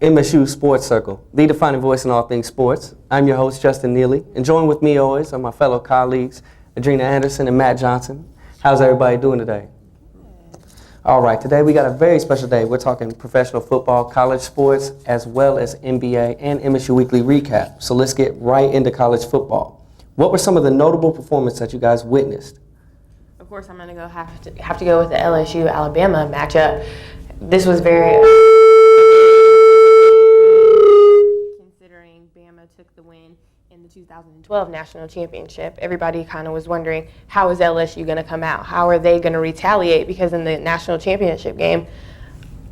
MSU Sports Circle, the defining voice in all things sports. I'm your host, Justin Neely, and joined with me always are my fellow colleagues, Adrena Anderson and Matt Johnson. How's everybody doing today? All right, today we got a very special day. We're talking professional football, college sports, as well as NBA and MSU Weekly Recap. So let's get right into college football. What were some of the notable performances that you guys witnessed? Of course, I'm going to have to go with the LSU-Alabama matchup. This was very... Considering Bama took the win in the 2012 National Championship, everybody kind of was wondering, how is LSU going to come out? How are they going to retaliate? Because in the National Championship game,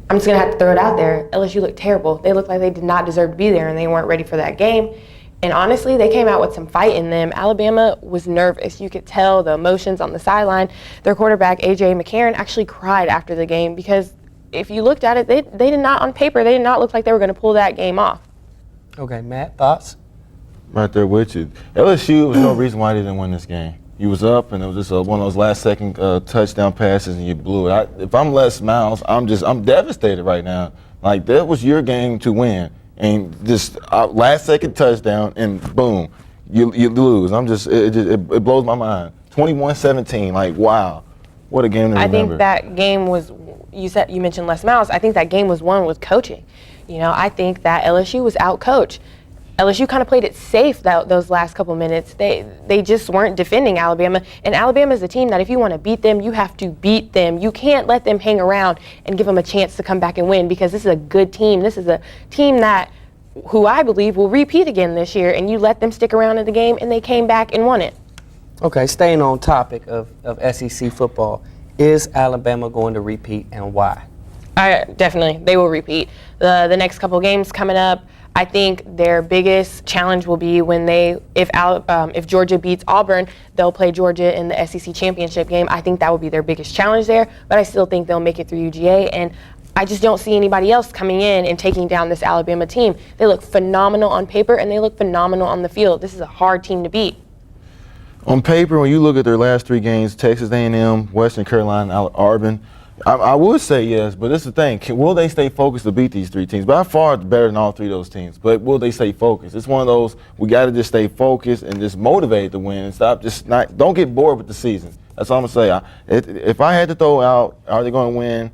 I'm just going to have to throw it out there, LSU looked terrible. They looked like they did not deserve to be there, and they weren't ready for that game. And honestly, they came out with some fight in them. Alabama was nervous. You could tell the emotions on the sideline. Their quarterback, A.J. McCarron, actually cried after the game because if you looked at it, they did not, on paper, they did not look like they were going to pull that game off. Okay, Matt, thoughts? Right there with you. LSU, was no reason why they didn't win this game. You was up, and it was just one of those last-second touchdown passes, and you blew it. If I'm Les Miles, I'm devastated right now. Like, that was your game to win. And just last-second touchdown, and boom, you lose. It blows my mind. 21-17, like, wow, what a game to remember. I think that game was, you mentioned Les Miles, I think that game was won with coaching. You know, I think that LSU was out-coached. LSU kind of played it safe those last couple minutes. They just weren't defending Alabama. And Alabama is a team that if you want to beat them, you have to beat them. You can't let them hang around and give them a chance to come back and win because this is a good team. This is a team who I believe will repeat again this year. And you let them stick around in the game, and they came back and won it. Okay, staying on topic of SEC football, is Alabama going to repeat and why? Definitely, they will repeat. The next couple games coming up, I think their biggest challenge will be when if Georgia beats Auburn, they'll play Georgia in the SEC championship game. I think that will be their biggest challenge there, but I still think they'll make it through UGA, and I just don't see anybody else coming in and taking down this Alabama team. They look phenomenal on paper, and they look phenomenal on the field. This is a hard team to beat. On paper, when you look at their last three games, Texas A&M, Western Carolina, Auburn, I would say yes, but this is the thing. Will they stay focused to beat these three teams? By far better than all three of those teams, but will they stay focused? It's one of those, we got to just stay focused and just motivated to win and don't get bored with the season. That's all I'm going to say. If I had to throw out, are they going to win?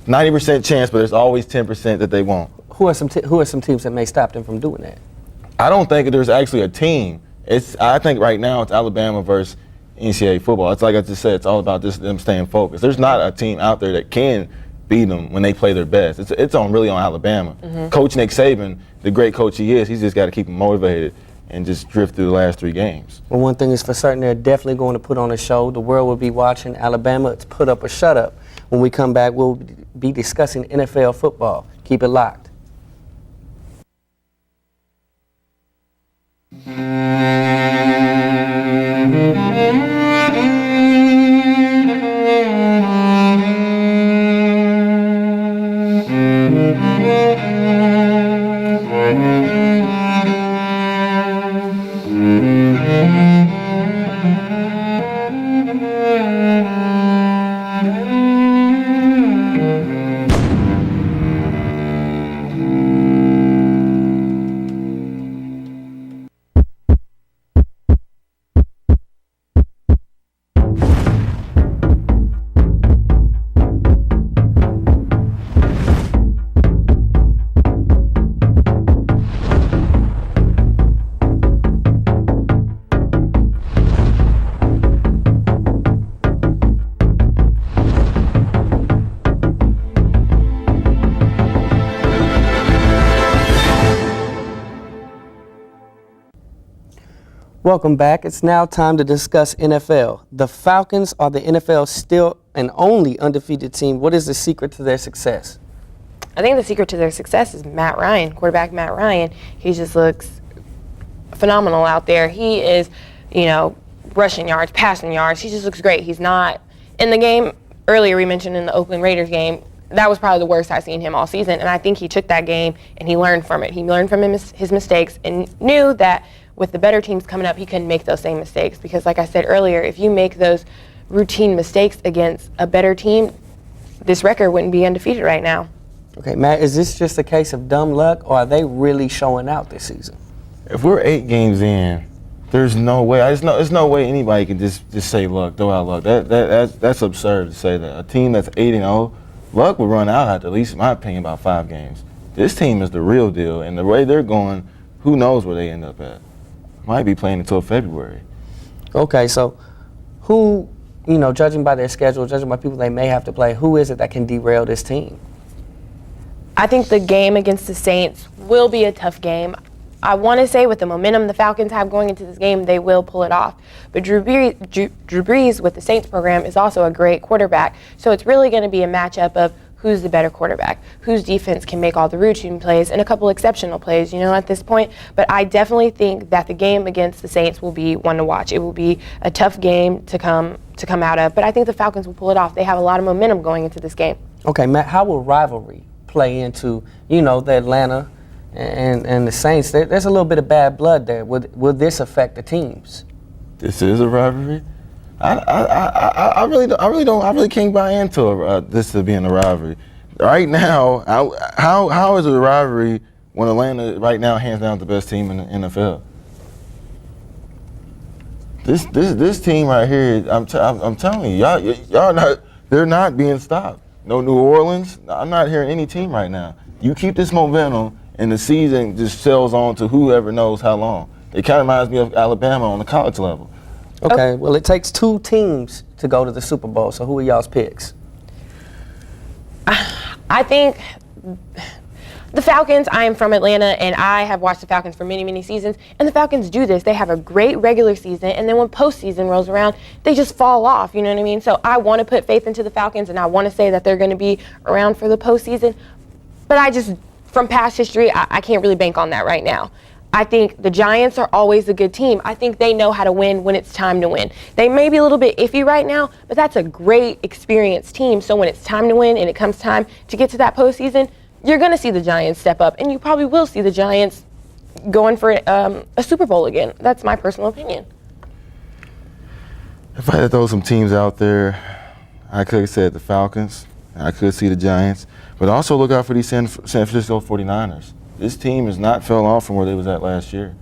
90% chance, but there's always 10% that they won't. Who are some teams that may stop them from doing that? I don't think there's actually a team. I think right now it's Alabama versus NCAA football. It's like I just said, it's all about just them staying focused. There's not a team out there that can beat them when they play their best. It's really on Alabama. Mm-hmm. Coach Nick Saban, the great coach he is, he's just got to keep them motivated and just drift through the last three games. Well, one thing is for certain, they're definitely going to put on a show. The world will be watching Alabama to put up or shut up. When we come back, we'll be discussing NFL football. Keep it locked. Welcome back. It's now time to discuss NFL. The Falcons are the NFL's still and only undefeated team. What is the secret to their success? I think the secret to their success is Matt Ryan, quarterback Matt Ryan. He just looks phenomenal out there. He is, rushing yards, passing yards. He just looks great. He's not in the game. Earlier we mentioned in the Oakland Raiders game, that was probably the worst I've seen him all season. And I think he took that game and he learned from it. He learned from his mistakes and knew that with the better teams coming up, he couldn't make those same mistakes. Because like I said earlier, if you make those routine mistakes against a better team, this record wouldn't be undefeated right now. Okay, Matt, is this just a case of dumb luck, or are they really showing out this season? If we're 8 games in, there's no way. There's no way anybody can just say luck, throw out luck. That's absurd to say that. A team that's 8-0, luck would run out after, at least in my opinion, about 5 games. This team is the real deal, and the way they're going, who knows where they end up at? Might be playing until February. Okay, so who, judging by their schedule, judging by people they may have to play, who is it that can derail this team? I think the game against the Saints will be a tough game. I want to say with the momentum the Falcons have going into this game, they will pull it off. But Drew Brees with the Saints program is also a great quarterback. So it's really going to be a matchup of who's the better quarterback, whose defense can make all the routine plays and a couple exceptional plays, at this point. But I definitely think that the game against the Saints will be one to watch. It will be a tough game to come out of. But I think the Falcons will pull it off. They have a lot of momentum going into this game. Okay, Matt, how will rivalry play into, the Atlanta and the Saints? There's a little bit of bad blood there. Will this affect the teams? This is a rivalry. I really can't buy into this to being a rivalry. Right now, how is it a rivalry when Atlanta right now hands down the best team in the NFL? This team right here, I'm telling you, they're not being stopped. No New Orleans. I'm not hearing any team right now. You keep this momentum, and the season just sails on to whoever knows how long. It kind of reminds me of Alabama on the college level. Okay, well, it takes 2 teams to go to the Super Bowl, so who are y'all's picks? I think the Falcons, I am from Atlanta, and I have watched the Falcons for many, many seasons, and the Falcons do this. They have a great regular season, and then when postseason rolls around, they just fall off, you know what I mean? So I want to put faith into the Falcons, and I want to say that they're going to be around for the postseason, but from past history, I can't really bank on that right now. I think the Giants are always a good team. I think they know how to win when it's time to win. They may be a little bit iffy right now, but that's a great, experienced team. So when it's time to win and it comes time to get to that postseason, you're going to see the Giants step up, and you probably will see the Giants going for a Super Bowl again. That's my personal opinion. If I had to throw some teams out there, I could have said the Falcons. I could see the Giants. But also look out for these San Francisco 49ers. This team has not fell off from where they was at last year.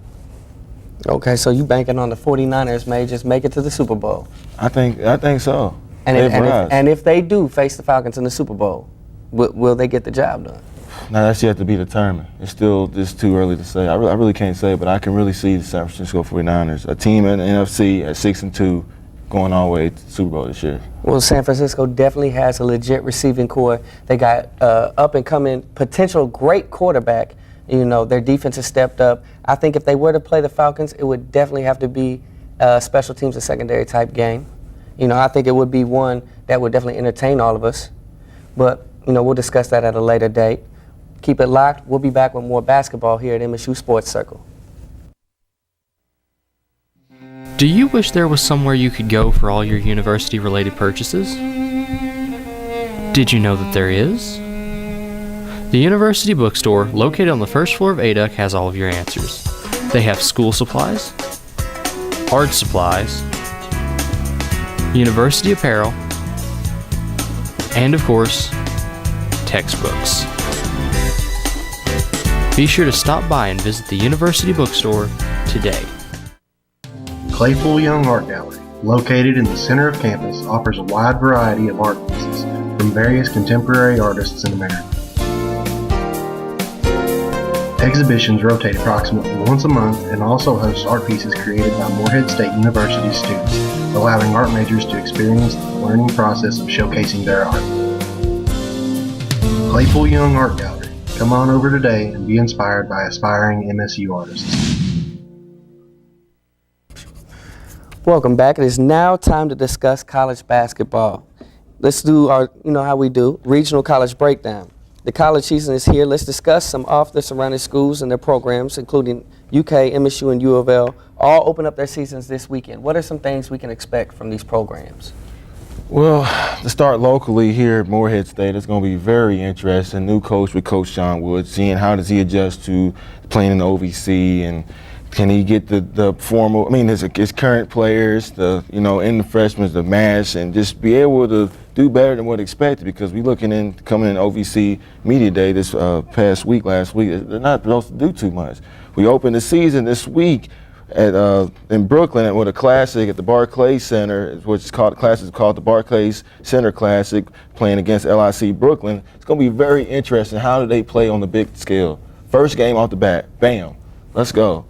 Okay, so you banking on the 49ers may just make it to the Super Bowl. I think so. And if they do face the Falcons in the Super Bowl, will they get the job done? Now that's yet to be determined. It's still just too early to say. I really can't say, but I can really see the San Francisco 49ers, a team in the NFC at 6-2, going all the way to the Super Bowl this year. Well, San Francisco definitely has a legit receiving core. They got up-and-coming potential great quarterback. Their defense has stepped up. I think if they were to play the Falcons, it would definitely have to be a special teams and secondary type game. I think it would be one that would definitely entertain all of us. But, we'll discuss that at a later date. Keep it locked. We'll be back with more basketball here at MSU Sports Circle. Do you wish there was somewhere you could go for all your university-related purchases? Did you know that there is? The University Bookstore, located on the first floor of ADUC, has all of your answers. They have school supplies, art supplies, university apparel, and of course, textbooks. Be sure to stop by and visit the University Bookstore today. Claypool Young Art Gallery, located in the center of campus, offers a wide variety of art pieces from various contemporary artists in America. Exhibitions rotate approximately once a month and also hosts art pieces created by Morehead State University students, allowing art majors to experience the learning process of showcasing their art. Claypool Young Art Gallery. Come on over today and be inspired by aspiring MSU artists. Welcome back. It is now time to discuss college basketball. Let's do our, how we do, regional college breakdown. The college season is here. Let's discuss some of the surrounding schools and their programs, including UK, MSU, and U of L, all open up their seasons this weekend. What are some things we can expect from these programs? Well, to start locally here at Morehead State, it's going to be very interesting. New coach with Coach Sean Wood, seeing how does he adjust to playing in the OVC, and can he get the formal, his current players, in the freshmen, the match, and just be able to do better than what expected, because we looking in coming in OVC Media Day this last week, they're not supposed to do too much. We opened the season this week at in Brooklyn with a classic at the Barclays Center, which is called the Barclays Center Classic, playing against LIC Brooklyn. It's going to be very interesting. How do they play on the big scale? First game off the bat, bam, let's go.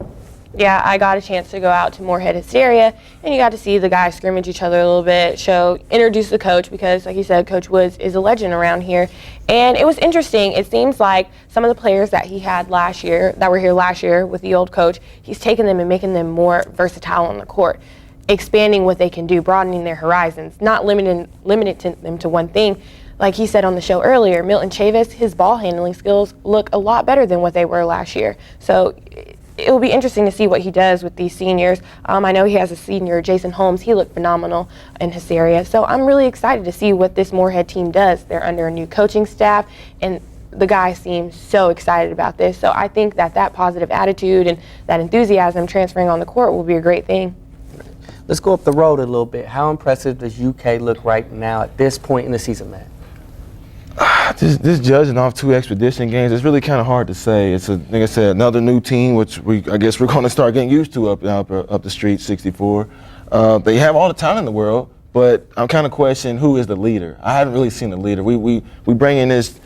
Yeah, I got a chance to go out to Moorhead Hysteria, and you got to see the guys scrimmage each other a little bit, introduce the coach, because like you said, Coach Woods is a legend around here. And it was interesting. It seems like some of the players that he had that were here last year with the old coach, he's taken them and making them more versatile on the court, expanding what they can do, broadening their horizons, not limiting them to one thing. Like he said on the show earlier, Milton Chavis, his ball handling skills look a lot better than what they were last year. So it will be interesting to see what he does with these seniors. I know he has a senior, Jason Holmes. He looked phenomenal in his area. So I'm really excited to see what this Moorhead team does. They're under a new coaching staff, and the guys seem so excited about this. So I think that positive attitude and that enthusiasm transferring on the court will be a great thing. Let's go up the road a little bit. How impressive does UK look right now at this point in the season, Matt? This judging off 2 Expedition games, it's really kind of hard to say. It's like I said, another new team, which I guess we're going to start getting used to up the street, 64. They have all the talent in the world, but I'm kind of questioning who is the leader. I haven't really seen the leader. We bring in this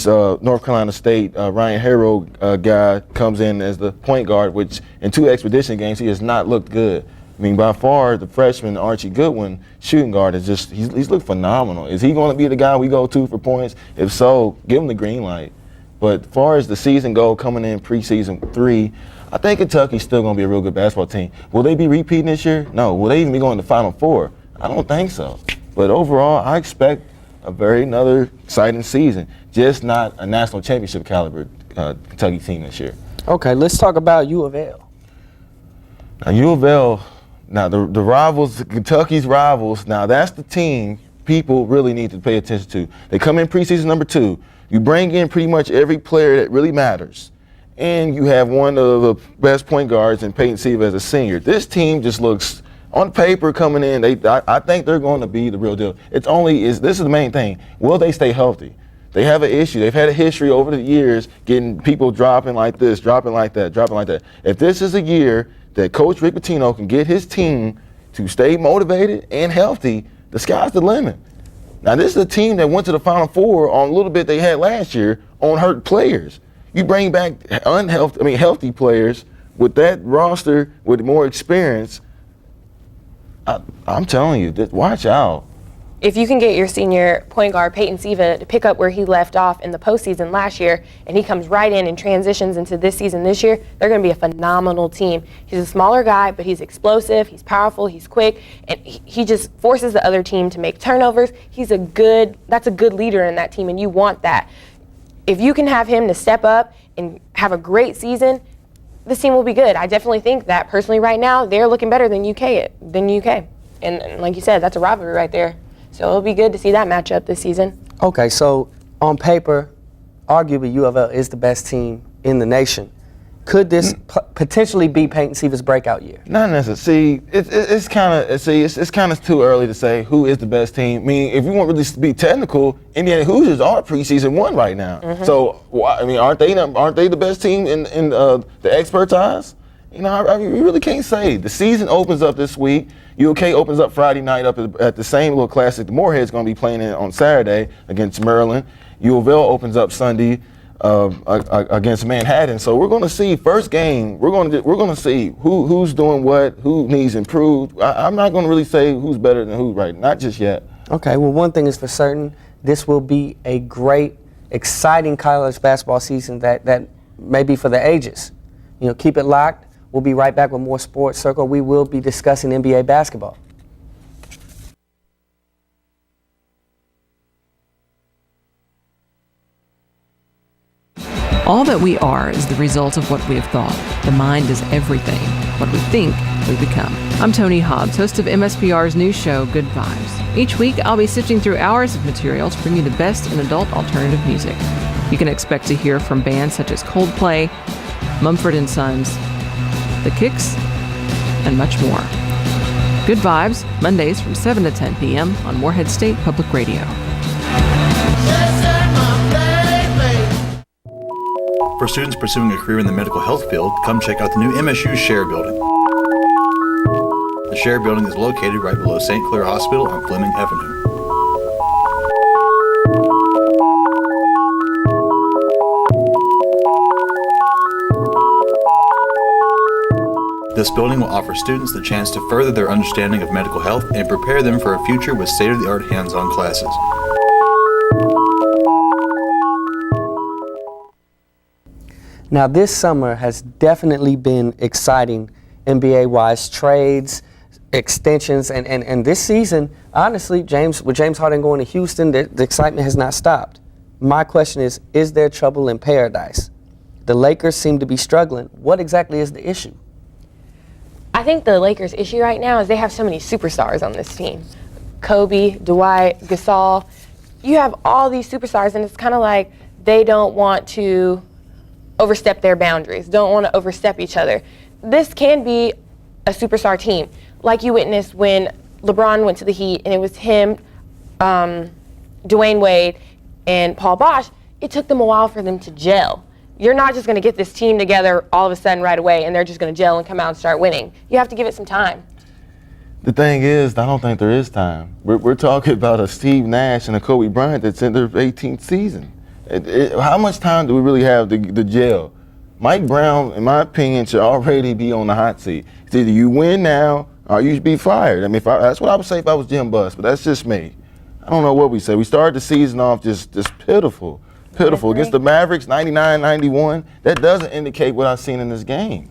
North Carolina State Ryan Harrow guy comes in as the point guard, which in 2 Expedition games he has not looked good. I mean, by far, the freshman Archie Goodwin, shooting guard, he's looked phenomenal. Is he going to be the guy we go to for points? If so, give him the green light. But as far as the season goal coming in preseason 3, I think Kentucky's still going to be a real good basketball team. Will they be repeating this year? No. Will they even be going to Final Four? I don't think so. But overall, I expect another exciting season, just not a national championship caliber Kentucky team this year. Okay, let's talk about U of L. Now, U of L. Now, the rivals, Kentucky's rivals, now that's the team people really need to pay attention to. They come in preseason number 2. You bring in pretty much every player that really matters. And you have one of the best point guards in Peyton Siva as a senior. This team just looks, on paper coming in, I think they're going to be the real deal. This is the main thing. Will they stay healthy? They have an issue. They've had a history over the years getting people dropping like this, dropping like that, dropping like that. If this is a year that Coach Rick Pitino can get his team to stay motivated and healthy, the sky's the limit. Now, this is a team that went to the Final Four on a little bit they had last year on hurt players. You bring back healthy players with that roster with more experience. I'm telling you, watch out. If you can get your senior point guard, Peyton Siva, to pick up where he left off in the postseason last year, and he comes right in and transitions into this season this year, they're going to be a phenomenal team. He's a smaller guy, but he's explosive, he's powerful, he's quick, and he just forces the other team to make turnovers. That's a good leader in that team, and you want that. If you can have him to step up and have a great season, this team will be good. I definitely think that personally right now, they're looking better than UK. And like you said, that's a rivalry right there. So it'll be good to see that matchup this season. Okay, so on paper, arguably U of L is the best team in the nation. Could this potentially be Peyton Siva's breakout year? Not necessarily. It's kind of too early to say who is the best team. I mean, if you want really to be technical, Indiana Hoosiers are preseason 1 right now. Mm-hmm. So aren't they the best team in the experts' eyes? You know, you really can't say. The season opens up this week. UK opens up Friday night up at the same little classic. The Moorhead's going to be playing in on Saturday against Maryland. U of L opens up Sunday against Manhattan. So we're going to see first game. We're going to see who's doing what, who needs improved. I'm not going to really say who's better than who not just yet. Okay. Well, one thing is for certain. This will be a great, exciting college basketball season that may be for the ages. You know, keep it locked. We'll be right back with more Sports Circle. We will be discussing NBA basketball. All that we are is the result of what we have thought. The mind is everything. What we think, we become. I'm Tony Hobbs, host of MSPR's new show, Good Vibes. Each week, I'll be sifting through hours of material to bring you the best in adult alternative music. You can expect to hear from bands such as Coldplay, Mumford & Sons, The Kicks, and much more. Good Vibes, Mondays from 7 to 10 p.m. on Morehead State Public Radio. For students pursuing a career in the medical health field, come check out the new MSU Share Building. The Share Building is located right below St. Clair Hospital on Fleming Avenue. This building will offer students the chance to further their understanding of medical health and prepare them for a future with state-of-the-art hands-on classes. Now, this summer has definitely been exciting NBA-wise, trades, extensions, and this season, honestly, with James Harden going to Houston, the excitement has not stopped. My question is there trouble in paradise? The Lakers seem to be struggling. What exactly is the issue? I think the Lakers' issue right now is they have so many superstars on this team. Kobe, Dwight, Gasol. You have all these superstars, and it's kind of like they don't want to overstep their boundaries, don't want to overstep each other. This can be a superstar team, like you witnessed when LeBron went to the Heat, and it was him, Dwayne Wade, and Paul Bosh. It took them a while for them to gel. You're not just going to get this team together all of a sudden right away and they're just going to gel and come out and start winning. You have to give it some time. The thing is, I don't think there is time. We're talking about a Steve Nash and a Kobe Bryant that's in their 18th season. How much time do we really have to gel? Mike Brown, in my opinion, should already be on the hot seat. It's either you win now or you should be fired. I mean, that's what I would say if I was Jim Buss, but that's just me. I don't know what we say. We started the season off just pitiful. Against the Mavericks, 99-91. That doesn't indicate what I've seen in this game.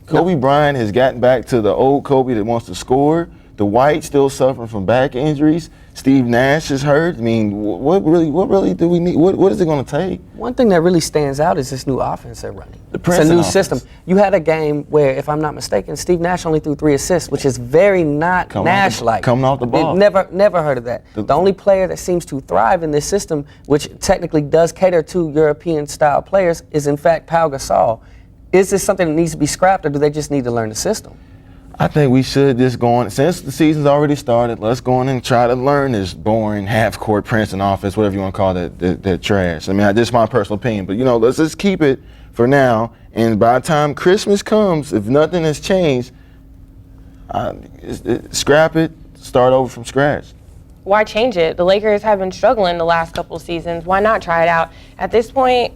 Kobe Bryant has gotten back to the old Kobe that wants to score. Dwight still suffering from back injuries. Steve Nash is hurt. I mean, what really do we need? What is it going to take? One thing that really stands out is this new offense they're running. It's a Princeton new offense. system. You had a game where, if I'm not mistaken, Steve Nash only threw 3 assists, which is very not Nash-like. Coming off the ball. Never heard of that. The only player that seems to thrive in this system, which technically does cater to European-style players, is in fact Pau Gasol. Is this something that needs to be scrapped, or do they just need to learn the system? I think we should just go on, since the season's already started, let's go on and try to learn this boring half-court Princeton offense, whatever you want to call that trash. I mean, that's my personal opinion, but let's just keep it for now, and by the time Christmas comes, if nothing has changed, scrap it, start over from scratch. Why change it? The Lakers have been struggling the last couple of seasons. Why not try it out? At this point,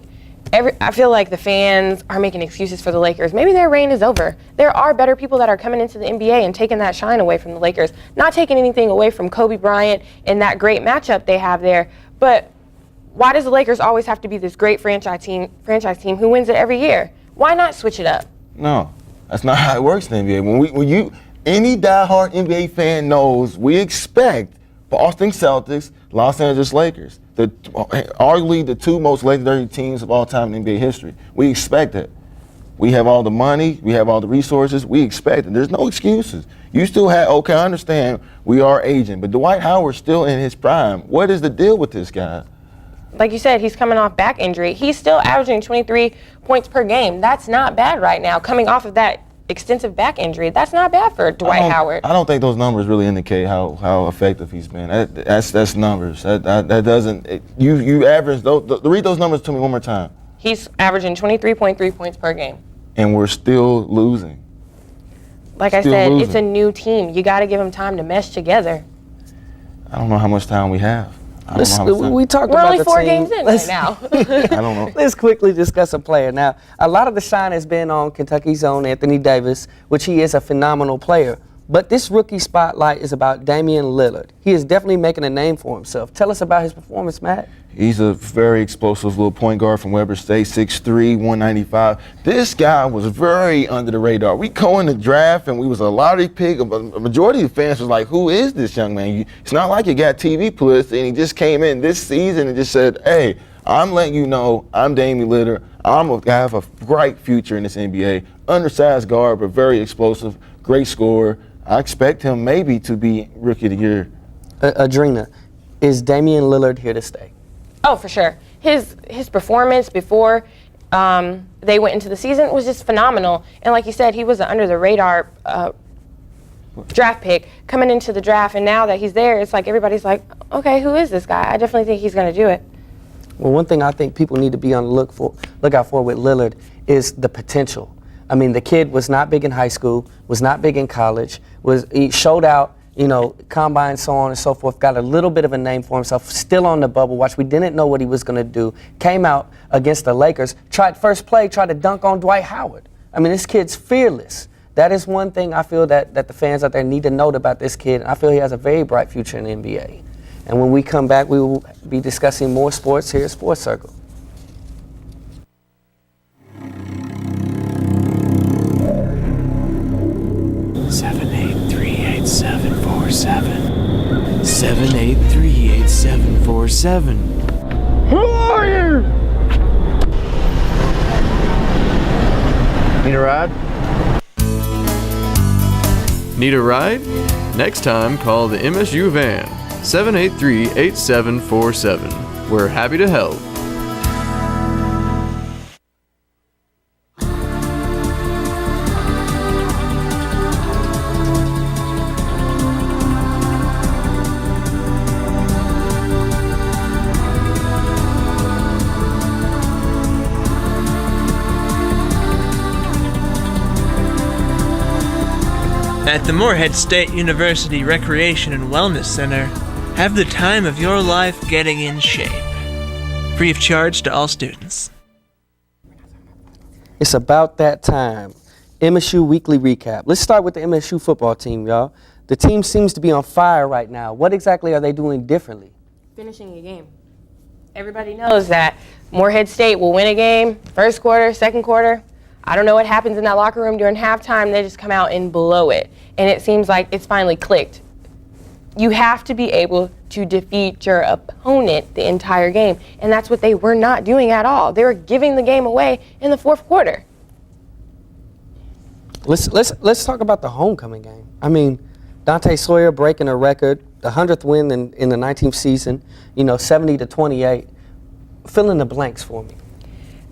I feel like the fans are making excuses for the Lakers. Maybe their reign is over. There are better people that are coming into the NBA and taking that shine away from the Lakers. Not taking anything away from Kobe Bryant and that great matchup they have there, but why does the Lakers always have to be this great franchise team who wins it every year? Why not switch it up? No, that's not how it works in the NBA. Any diehard NBA fan knows we expect Boston Celtics, Los Angeles Lakers, arguably the 2 most legendary teams of all time in NBA history. We expect it. We have all the money, we have all the resources, we expect it. There's no excuses. You still have, okay, I understand we are aging, but Dwight Howard's still in his prime. What is the deal with this guy? Like you said, he's coming off back injury. He's still averaging 23 points per game. That's not bad right now. Coming off of that extensive back injury, that's not bad for Dwight Howard. I don't think those numbers really indicate how effective he's been. That's numbers. That doesn't. You average those. Read those numbers to me one more time. He's averaging 23.3 points per game. And we're still losing. Like I said, it's a new team. You got to give them time to mesh together. I don't know how much time we have. We talked We're about only the 4 team. games in right now. I don't know. Let's quickly discuss a player. Now, a lot of the shine has been on Kentucky's own Anthony Davis, which he is a phenomenal player. But this rookie spotlight is about Damian Lillard. He is definitely making a name for himself. Tell us about his performance, Matt. He's a very explosive little point guard from Weber State, 6'3", 195. This guy was very under the radar. We go in the draft and we was a lottery pick. A majority of the fans was like, who is this young man? It's not like he got TV publicity, and he just came in this season and just said, hey, I'm letting you know I'm Damian Lillard. I have a bright future in this NBA. Undersized guard, but very explosive, great scorer. I expect him maybe to be Rookie of the Year. Adrena, is Damian Lillard here to stay? Oh, for sure. His performance before they went into the season was just phenomenal. And like you said, he was an under the radar draft pick coming into the draft, and now that he's there, it's like everybody's like, okay, who is this guy? I definitely think he's going to do it. Well, one thing I think people need to be on the lookout for with Lillard is the potential. I mean, the kid was not big in high school, was not big in college, he showed out, combine, so on and so forth, got a little bit of a name for himself, still on the bubble watch. We didn't know what he was going to do. Came out against the Lakers, tried to dunk on Dwight Howard. I mean, this kid's fearless. That is one thing I feel that the fans out there need to note about this kid. I feel he has a very bright future in the NBA. And when we come back, we will be discussing more sports here at Sports Circle. Seven, 7838747. Who are you? Need a ride? Need a ride? Next time, call the MSU van, 783-8747. We're happy to help. At the Morehead State University Recreation and Wellness Center, have the time of your life getting in shape. Free of charge to all students. It's about that time. MSU Weekly Recap. Let's start with the MSU football team, y'all. The team seems to be on fire right now. What exactly are they doing differently? Finishing a game. Everybody knows that Morehead State will win a game, first quarter, second quarter. I don't know what happens in that locker room during halftime. They just come out and blow it. And it seems like it's finally clicked. You have to be able to defeat your opponent the entire game. And that's what they were not doing at all. They were giving the game away in the fourth quarter. Let's talk about the homecoming game. I mean, Dante Sawyer breaking a record, the 100th win in the 19th season, 70-28. Fill in the blanks for me.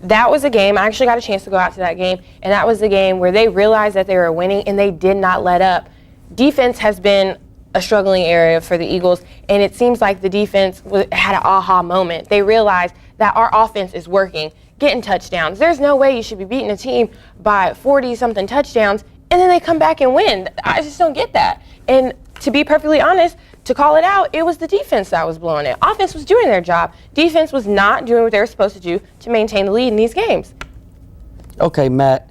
That was a game, I actually got a chance to go out to that game, and that was the game where they realized that they were winning and they did not let up. Defense has been a struggling area for the Eagles, and it seems like the defense had an aha moment. They realized that our offense is working, getting touchdowns. There's no way you should be beating a team by 40-something touchdowns, and then they come back and win. I just don't get that. And to be perfectly honest, to call it out, it was the defense that was blowing it. Offense was doing their job. Defense was not doing what they were supposed to do to maintain the lead in these games. Okay, Matt,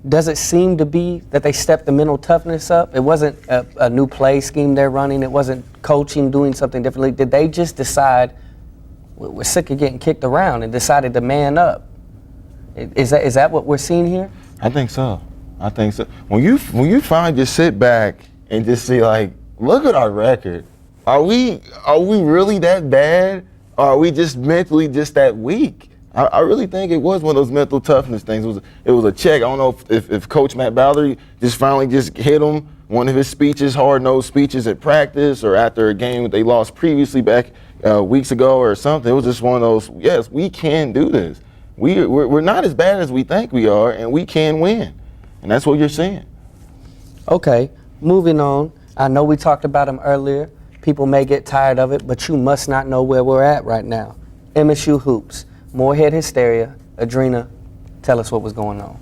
does it seem to be that they stepped the mental toughness up? It wasn't a new play scheme they're running. It wasn't coaching doing something differently. Did they just decide we're sick of getting kicked around and decided to man up? Is that what we're seeing here? I think so. When you finally just sit back and just see, like, look at our record. Are we really that bad? Or are we just mentally just that weak? I really think it was one of those mental toughness things. It was a check. I don't know if Coach Matt Ballard just finally just hit him one of his speeches, hard-nosed speeches at practice or after a game that they lost previously back weeks ago or something. It was just one of those, yes, we can do this. We're not as bad as we think we are, and we can win. And that's what you're seeing. Okay, moving on. I know we talked about him earlier. People may get tired of it, but you must not know where we're at right now. MSU Hoops, Morehead Hysteria. Adrena, tell us what was going on.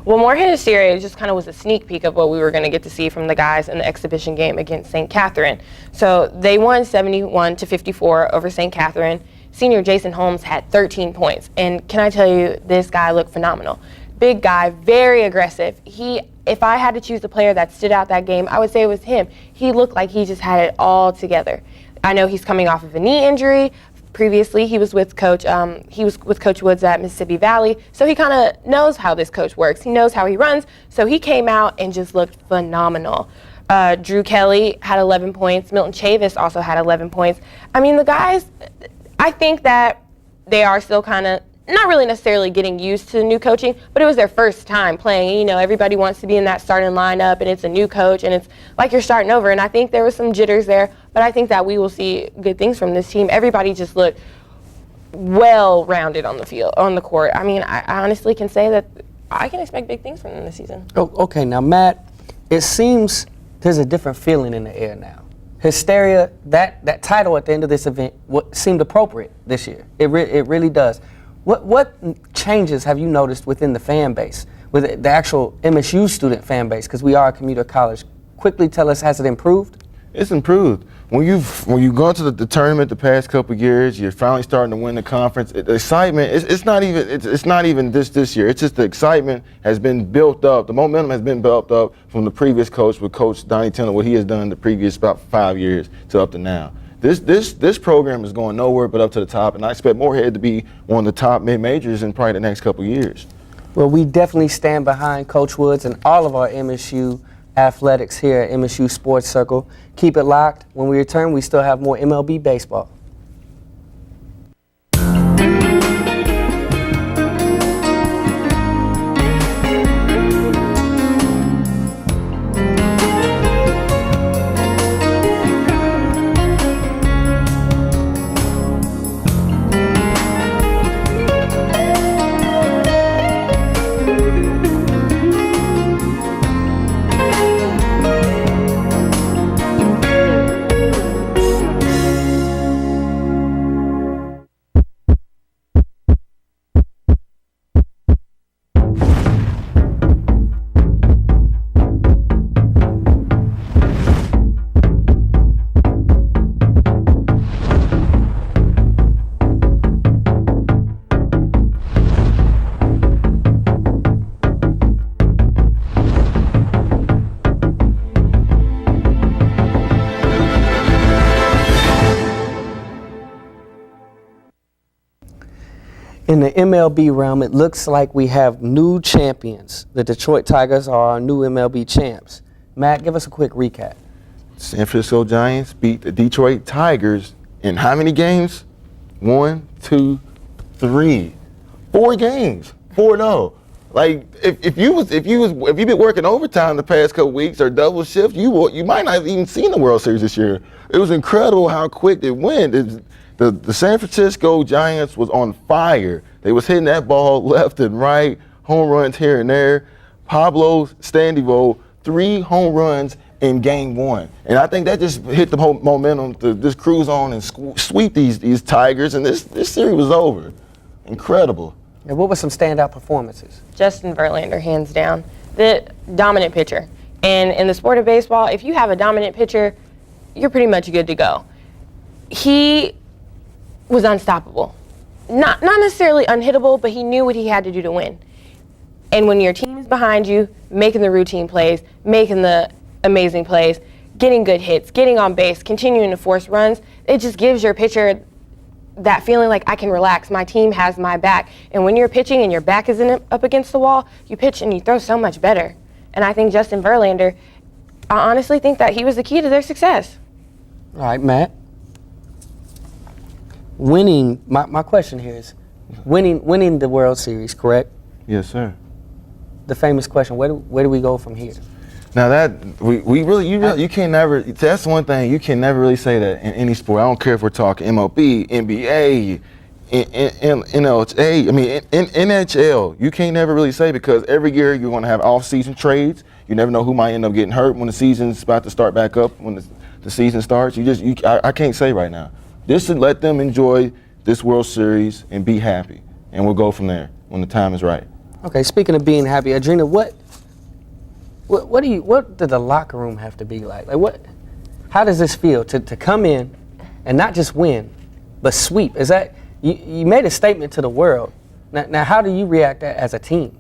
Well, Morehead Hysteria just kind of was a sneak peek of what we were going to get to see from the guys in the exhibition game against St. Catherine. So they won 71-54 over St. Catherine. Senior Jason Holmes had 13 points. And can I tell you, this guy looked phenomenal. Big guy, very aggressive. If I had to choose the player that stood out that game, I would say it was him. He looked like he just had it all together. I know he's coming off of a knee injury. Previously, he was with Coach Woods at Mississippi Valley, so he kind of knows how this coach works. He knows how he runs, so he came out and just looked phenomenal. Drew Kelly had 11 points. Milton Chavis also had 11 points. I mean, the guys, I think that they are still kind of not really necessarily getting used to the new coaching, but it was their first time playing. You know, everybody wants to be in that starting lineup, and it's a new coach, and it's like you're starting over. And I think there was some jitters there, but I think that we will see good things from this team. Everybody just looked well-rounded on the field, on the court. I mean, I honestly can say that I can expect big things from them this season. Oh, okay, now, Matt, it seems there's a different feeling in the air now. Hysteria, that title at the end of this event seemed appropriate this year. It really does. What changes have you noticed within the fan base, with the actual MSU student fan base, because we are a commuter college? Quickly tell us, has it improved? It's improved. When you go to the tournament the past couple of years, you're finally starting to win the conference. The excitement, it's not even this year. It's just the excitement has been built up. The momentum has been built up from the previous coach, with Coach Donnie Tindall, what he has done the previous about 5 years to up to now. This program is going nowhere but up to the top, and I expect Morehead to be one of the top mid-majors in probably the next couple of years. Well, we definitely stand behind Coach Woods and all of our MSU athletics here at MSU Sports Circle. Keep it locked. When we return, we still have more MLB baseball. In the MLB realm, it looks like we have new champions. The Detroit Tigers are our new MLB champs. Matt, give us a quick recap. San Francisco Giants beat the Detroit Tigers in how many games? 1, 2, 3, 4 games. 4-0. Like if you've been working overtime the past couple weeks or double shift, you might not have even seen the World Series this year. It was incredible how quick it went. The San Francisco Giants was on fire. They was hitting that ball left and right, home runs here and there. Pablo Sandoval, 3 home runs in game 1. And I think that just hit the whole momentum to just cruise on and sweep these Tigers, and this series was over. Incredible. And what were some standout performances? Justin Verlander, hands down, the dominant pitcher. And in the sport of baseball, if you have a dominant pitcher, you're pretty much good to go. He was unstoppable. Not necessarily unhittable, but he knew what he had to do to win. And when your team is behind you, making the routine plays, making the amazing plays, getting good hits, getting on base, continuing to force runs, it just gives your pitcher that feeling like, I can relax, my team has my back. And when you're pitching and your back is up against the wall, you pitch and you throw so much better. And I think Justin Verlander, I honestly think that he was the key to their success. All right, Matt. Winning, my question here is, winning the World Series, correct? Yes, sir. The famous question, where do we go from here? Now that you can never. That's one thing you can never really say that in any sport. I don't care if we're talking MLB, NBA, NLHA. I mean, NHL. You can't never really say, because every year you're going to have off-season trades. You never know who might end up getting hurt when the season's about to start back up. When the season starts, I can't say right now. Just to let them enjoy this World Series and be happy, and we'll go from there when the time is right. Okay, speaking of being happy, Adrena, what did the locker room have to be like? How does this feel to come in and not just win, but sweep? Is that you made a statement to the world? Now how do you react as a team?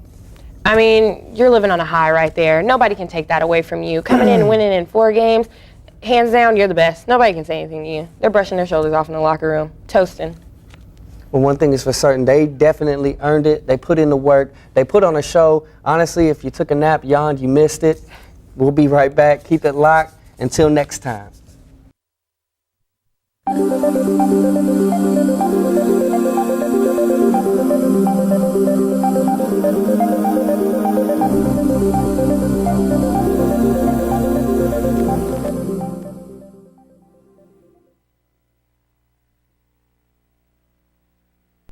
I mean, you're living on a high right there. Nobody can take that away from you. Coming in and winning in 4 games, hands down, you're the best. Nobody can say anything to you. They're brushing their shoulders off in the locker room, toasting. Well, one thing is for certain, they definitely earned it. They put in the work. They put on a show. Honestly, if you took a nap, yawned, you missed it. We'll be right back. Keep it locked. Until next time.